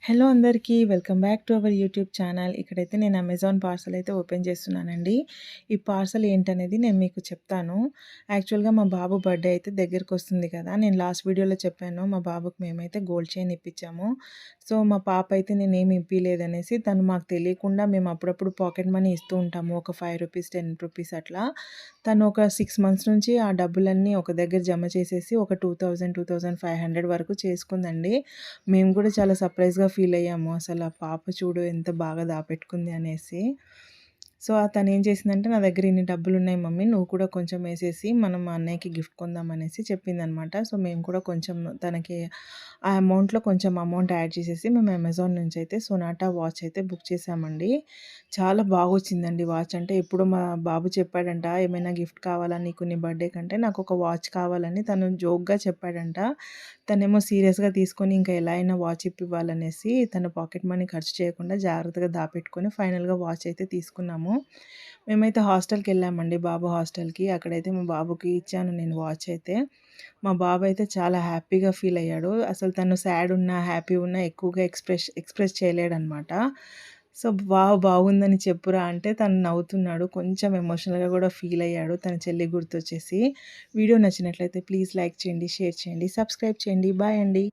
Hello అందరికీ. Welcome back to our YouTube channel. ఇక్కడైతే నేను అమెజాన్ పార్సెల్ అయితే ఓపెన్ చేస్తున్నానండి. ఈ పార్సెల్ ఏంటనేది నేను మీకు చెప్తాను. యాక్చువల్‌గా మా బాబు బర్త్‌డే అయితే దగ్గరకొస్తుంది కదా! నేను లాస్ట్ వీడియోలో చెప్పాను. మా బాబుకి మేమైతే గోల్డ్ చైన్ ఇప్పించాము. సో, మా పాప అయితే నేనేమి ఇప్పియలేదనేసి తను మాకు తెలియకుండా మేము అప్పుడప్పుడు పాకెట్ మనీ ఇస్తూ ఉంటాము. ఒక రూ. 5, రూ. 10 అట్లా. తను ఒక 6 మంత్స్ నుంచి ఆ డబ్బులన్నీ ఒక దగ్గర జమ చేసేసి ఒక 2000, 2500 వరకు చేసుకుందండి. మేము కూడా చాలా సర్ప్రైజ్‌గా ఫీల్ అయ్యాము. అసలు ఆ పాప చూడు ఎంత బాగా దాపెట్టుకుంది అనేసి. సో, తనేం చేసిందంటే, "నా దగ్గర ఇన్ని డబ్బులున్నాయి మమ్మీ, నువ్వు కూడా కొంచెం ఏసేసి మనం మా అన్నయ్యకి గిఫ్ట్ కొందాం" అనేసి చెప్పిందనమాట. సో, మేము కూడా కొంచెం తనకి ఆ అమౌంట్‌లో కొంచెం అమౌంట్ యాడ్ చేసేసి మేము అమెజాన్ నుంచి అయితే సొనాటా వాచ్ అయితే బుక్ చేసామండి. చాలా బాగొచ్చిందండి వాచ్. అంటే ఎప్పుడో మా బాబు చెప్పాడంట, "ఏమైనా గిఫ్ట్ కావాలా నీకు నీ బర్త్‌డే కంటే నాకొక వాచ్ కావాలని" తను జోక్‌గా చెప్పాడంట. తనేమో సీరియస్‌గా తీసుకొని ఇంకా ఎలా అయినా వాచ్ ఇప్పివ్వాలనేసి తన పాకెట్ మనీ ఖర్చు చేయకుండా జాగ్రత్తగా దాపెట్టుకొని ఫైనల్‌గా వాచ్ అయితే తీసుకున్నాము. మేమైతే హాస్టల్‌కెళ్ళామండి, బాబు హాస్టల్‌కి. అక్కడైతే మా బాబుకి ఇచ్చాను నేను వాచ్ అయితే. మా బాబు అయితే చాలా హ్యాపీగా ఫీల్ అయ్యాడు. అసలు తను సాడ్ ఉన్నా, హ్యాపీ ఉన్నా ఎక్కువగా ఎక్స్‌ప్రెస్ చేయలేడనమాట. సో, బాగుందని చెప్పురా" అంటే తను నవ్వుతున్నాడు. కొంచెం ఎమోషనల్‌గా కూడా ఫీల్ అయ్యాడు తన చెల్లి గుర్తొచ్చేసి. వీడియో నచ్చినట్లయితే ప్లీజ్ లైక్ చేయండి, షేర్ చేయండి, సబ్స్క్రైబ్ చేయండి. బాయ్ అండి.